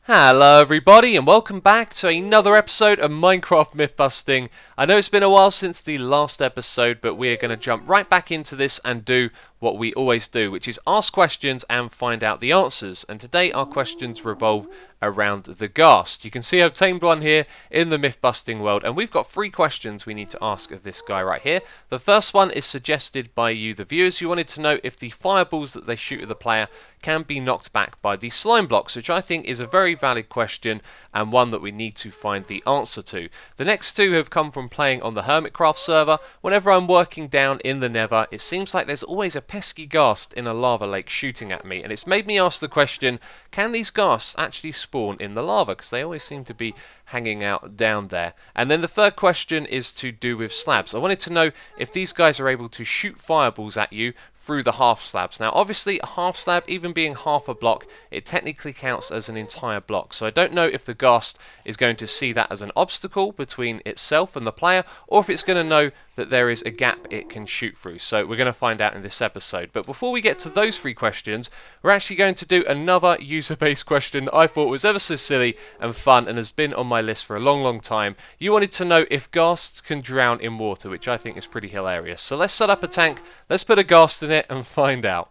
Hello everybody and welcome back to another episode of Minecraft Mythbusting. I know it's been a while since the last episode, but we are going to jump right back into this and do what we always do, which is ask questions and find out the answers. And today our questions revolve around the Ghast. You can see I've tamed one here in the Mythbusting world, and we've got 3 questions we need to ask of this guy right here. The first one is suggested by you, the viewers. You wanted to know if the fireballs that they shoot at the player can be knocked back by the slime blocks, which I think is a very valid question and one that we need to find the answer to. The next 2 have come from playing on the Hermitcraft server. Whenever I'm working down in the nether, it seems like there's always a pesky ghast in a lava lake shooting at me, and it's made me ask the question, can these ghasts actually spawn in the lava? Because they always seem to be hanging out down there. And then the third question is to do with slabs. I wanted to know if these guys are able to shoot fireballs at you through the half slabs. Now obviously a half slab, even being half a block, it technically counts as an entire block. So I don't know if the ghast is going to see that as an obstacle between itself and the player, or if it's going to know that there is a gap it can shoot through. So we're going to find out in this episode. But before we get to those 3 questions, we're actually going to do another user-based question I thought was ever so silly and fun and has been on my list for a long time. You wanted to know if ghasts can drown in water, which I think is pretty hilarious. So let's set up a tank, let's put a ghast in it and find out.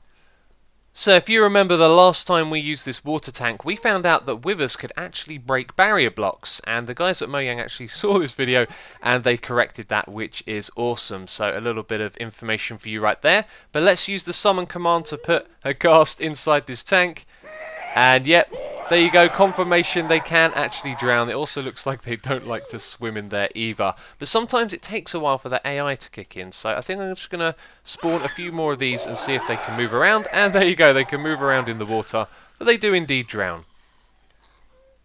So if you remember the last time we used this water tank, we found out that withers could actually break barrier blocks, and the guys at Mojang actually saw this video and they corrected that, which is awesome. So a little bit of information for you right there. But let's use the summon command to put a ghast inside this tank, and yep, there you go, confirmation they can actually drown. It also looks like they don't like to swim in there either. But sometimes it takes a while for the AI to kick in, so I think I'm just going to spawn a few more of these and see if they can move around. And there you go, they can move around in the water, but they do indeed drown.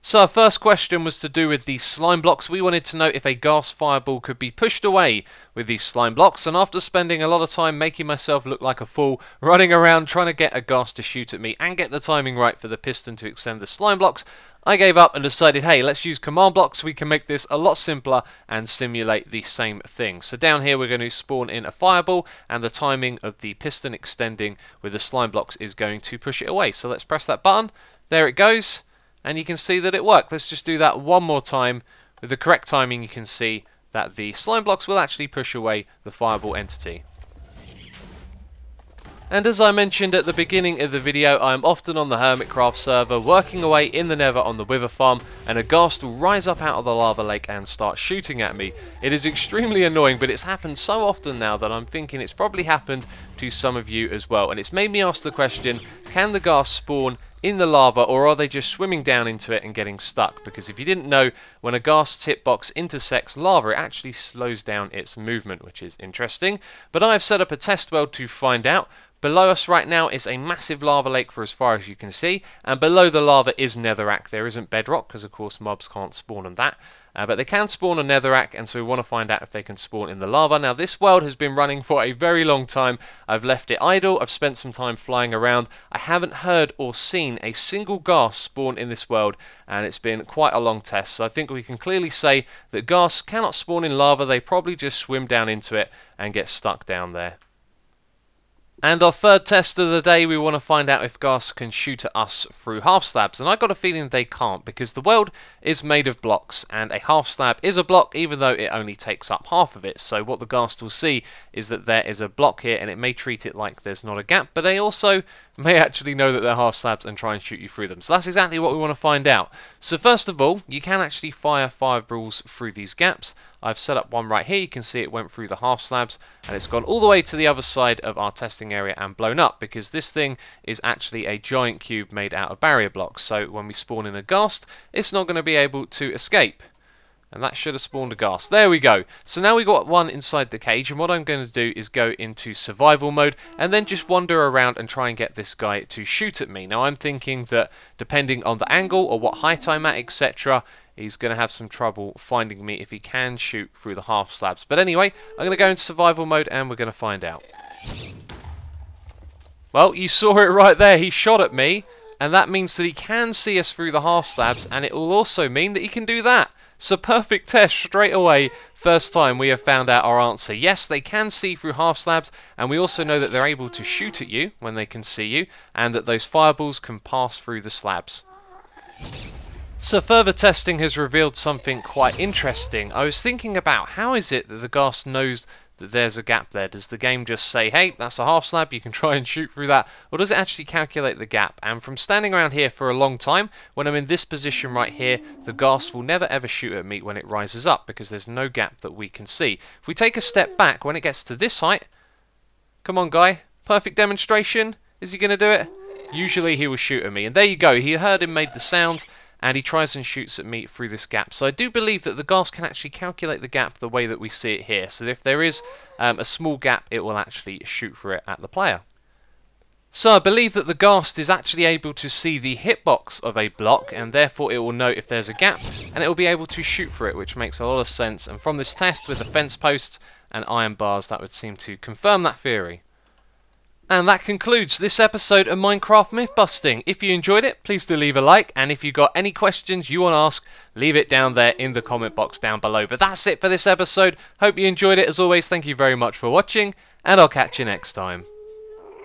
So our first question was to do with the slime blocks. We wanted to know if a ghast fireball could be pushed away with these slime blocks, and after spending a lot of time making myself look like a fool, running around trying to get a ghast to shoot at me and get the timing right for the piston to extend the slime blocks, I gave up and decided, hey, let's use command blocks so we can make this a lot simpler and simulate the same thing. So down here we're going to spawn in a fireball, and the timing of the piston extending with the slime blocks is going to push it away. So let's press that button. There it goes. And you can see that it worked. Let's just do that one more time. With the correct timing, you can see that the slime blocks will actually push away the fireball entity. And as I mentioned at the beginning of the video, I am often on the Hermitcraft server working away in the nether on the wither farm, and a ghast will rise up out of the lava lake and start shooting at me. It is extremely annoying, but it's happened so often now that I'm thinking it's probably happened to some of you as well. And it's made me ask the question, can the ghast spawn in the lava, or are they just swimming down into it and getting stuck? Because if you didn't know, when a ghast's hitbox intersects lava, it actually slows down its movement, which is interesting. But I have set up a test world to find out. Below us right now is a massive lava lake for as far as you can see, and below the lava is netherrack. There isn't bedrock because of course mobs can't spawn on that. But they can spawn on netherrack, and so we want to find out if they can spawn in the lava. Now this world has been running for a very long time. I've left it idle, I've spent some time flying around. I haven't heard or seen a single ghast spawn in this world, and it's been quite a long test. So I think we can clearly say that ghasts cannot spawn in lava. They probably just swim down into it and get stuck down there. And our third test of the day, we want to find out if ghasts can shoot at us through half slabs. And I got a feeling they can't, because the world is made of blocks, and a half slab is a block even though it only takes up half of it. So what the ghast will see is that there is a block here, and it may treat it like there's not a gap, but they also may actually know that they're half slabs and try and shoot you through them. So that's exactly what we want to find out. So first of all, you can actually fire fireballs through these gaps. I've set up one right here. You can see it went through the half slabs, and it's gone all the way to the other side of our testing area and blown up, because this thing is actually a giant cube made out of barrier blocks. So when we spawn in a ghast, it's not going to be able to escape. And that should have spawned a ghast. There we go. So now we got one inside the cage, and what I'm going to do is go into survival mode and then just wander around and try and get this guy to shoot at me. Now I'm thinking that depending on the angle or what height I'm at, etc., he's going to have some trouble finding me if he can shoot through the half slabs. But anyway, I'm going to go into survival mode and we're going to find out. Well, you saw it right there. He shot at me, and that means that he can see us through the half slabs, and it will also mean that he can do that. So perfect test straight away. First time we have found out our answer. Yes, they can see through half slabs, and we also know that they're able to shoot at you when they can see you, and that those fireballs can pass through the slabs. So further testing has revealed something quite interesting. I was thinking about how is it that the Ghast knows that there's a gap there. Does the game just say, hey, that's a half slab, you can try and shoot through that? Or does it actually calculate the gap? And from standing around here for a long time, when I'm in this position right here, the Ghast will never ever shoot at me when it rises up because there's no gap that we can see. If we take a step back, when it gets to this height, come on guy, perfect demonstration. Is he going to do it? Usually he will shoot at me. And there you go, he heard him made the sound, and he tries and shoots at me through this gap. So I do believe that the Ghast can actually calculate the gap the way that we see it here. So if there is a small gap, it will actually shoot through it at the player. So I believe that the Ghast is actually able to see the hitbox of a block, and therefore it will know if there's a gap, and it will be able to shoot through it, which makes a lot of sense. And from this test with the fence posts and iron bars, that would seem to confirm that theory. And that concludes this episode of Minecraft Mythbusting. If you enjoyed it, please do leave a like, and if you've got any questions you want to ask, leave it down there in the comment box down below. But that's it for this episode. Hope you enjoyed it. As always, thank you very much for watching, and I'll catch you next time.